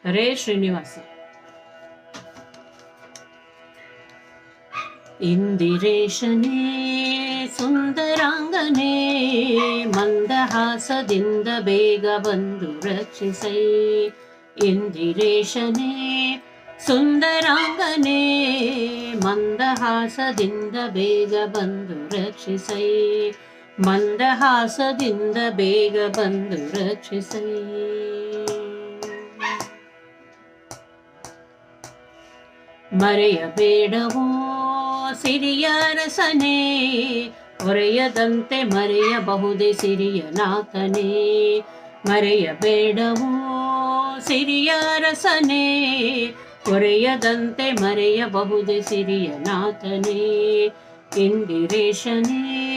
ಹರೇ ಶ್ರೀನಿವಾಸ. ಇಂದಿರೇಶನೇ ಸುಂದರಾಂಗನೇ, ಮಂದಹಾಸದಿಂದ ಬೇಗ ಬಂದು ರಕ್ಷಿಸೈ. ಇಂದಿರೇಶನೇ ಸುಂದರಾಂಗನೇ, ಮಂದಹಾಸದಿಂದ ಬೇಗ ಬಂದು ರಕ್ಷಿಸೈ. ಮಂದಹಾಸದಿಂದ ಬೇಗ ಬಂದು ರಕ್ಷಿಸೈ. ಮರೆಯಬೇಡವೋ ಸಿರಿಯ ರಸನೇ, ಹೊರೆಯದಂತೆ ಮರೆಯಬಹುದೇ ಸಿರಿಯ ನಾಥನೇ. ಮರೆಯಬೇಡವೋ ಸಿರಿಯ ರಸನೇ, ಹೊರೆಯದಂತೆ ಮರೆಯಬಹುದೇ ಸಿರಿಯ ನಾಥನೇ. ಇಂದಿರೇಶನೇ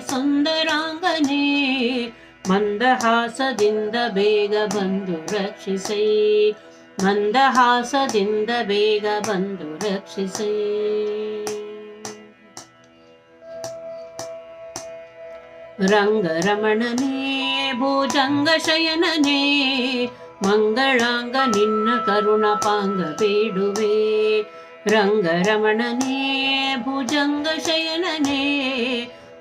ಸುಂದರಾಂಗನೇ, ಮಂದಹಾಸದಿಂದ ಬೇಗ ಬಂದು ರಕ್ಷಿಸೈ. ಮಂದಹಾಸದಿಂದ ಬೇಗ ಬಂದು ರಕ್ಷಿಸೈ. ರಂಗರಮಣನೇ ಭುಜಂಗ ಶಯನನೇ, ಮಂಗಳಾಂಗ ನಿನ್ನ ಕರುಣಪಾಂಗ ಬೇಡುವೆ. ರಂಗರಮಣನೇ ಭುಜಂಗ ಶಯನನೇ,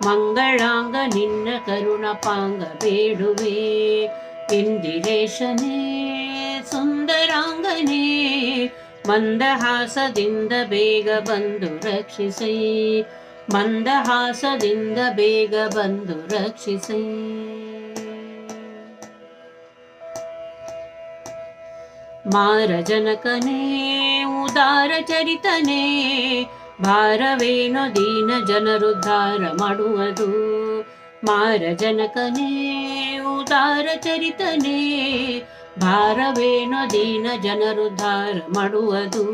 ಮಂಗಳಾಂಗ ನಿನ್ನ ಕರುಣಪಾಂಗ ಬೇಡುವೆ. ಇಂದಿರೇಶನೇ ಸುಂದರಾಂಗನೇ, ಮಂದಹಾಸದಿಂದ ಬೇಗ ಬಂದು ರಕ್ಷಿಸೈ. ಮಂದಹಾಸದಿಂದ ಬೇಗ ಬಂದು ರಕ್ಷಿಸೈ. ಮಾರಜನಕನೇ ಉದಾರ ಚರಿತನೇ, ಭಾರವೇನೋ ದೀನ ಜನರುದ್ಧಾರ ಮಾಡುವುದು. ಮಾರಜನಕನೇ ಉದಾರ ಚರಿತನೇ, ಭಾರವೇನೋ ದೀನ ಜನರುದ್ಧಾರ ಮಾಡುವುದು.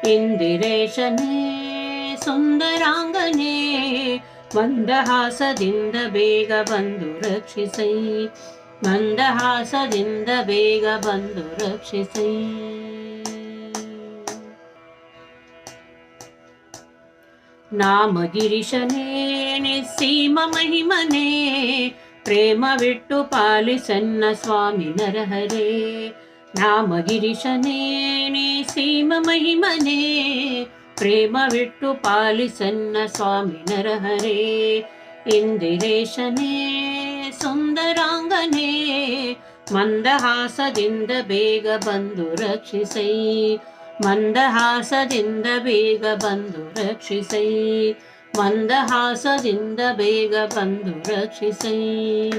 ಇಂದಿರೇಶನೇ ಸುಂದರಾಂಗನೇ, ಮಂದಹಾಸದಿಂದ ಬೇಗ ಬಂದು ರಕ್ಷಿಸೈ. ಮಂದಹಾಸದಿಂದ ಬೇಗ ಬಂದು ರಕ್ಷಿಸೈ. ನಾಮಗಿರಿಶನೇ ನಿಸ್ಸೀಮ ಮಹಿಮನೇ, ಪ್ರೇಮವಿಟ್ಟು ಪಾಲಿಸನ್ನ ಸ್ವಾಮಿ ನರಹರೇ. ನಾಮಗಿರಿಶನೇ ನಿಸ್ಸೀಮ ಮಹಿಮನೇ, ಪ್ರೇಮವಿಟ್ಟು ಪಾಲಿಸನ್ನ ಸ್ವಾಮಿ ನರಹರೇ. ಇಂದಿರೇಶನೇ ಸುಂದರಾಂಗನೇ, ಮಂದಹಾಸದಿಂದ ಬೇಗ ಬಂದು ರಕ್ಷಿಸೈ. ಮಂದಹಾಸದಿಂದ ಬೇಗ ಬಂದು ರಕ್ಷಿಸೈ. ಮಂದಹಾಸದಿಂದ ಬೇಗ ಬಂದು ರಕ್ಷಿಸೈ.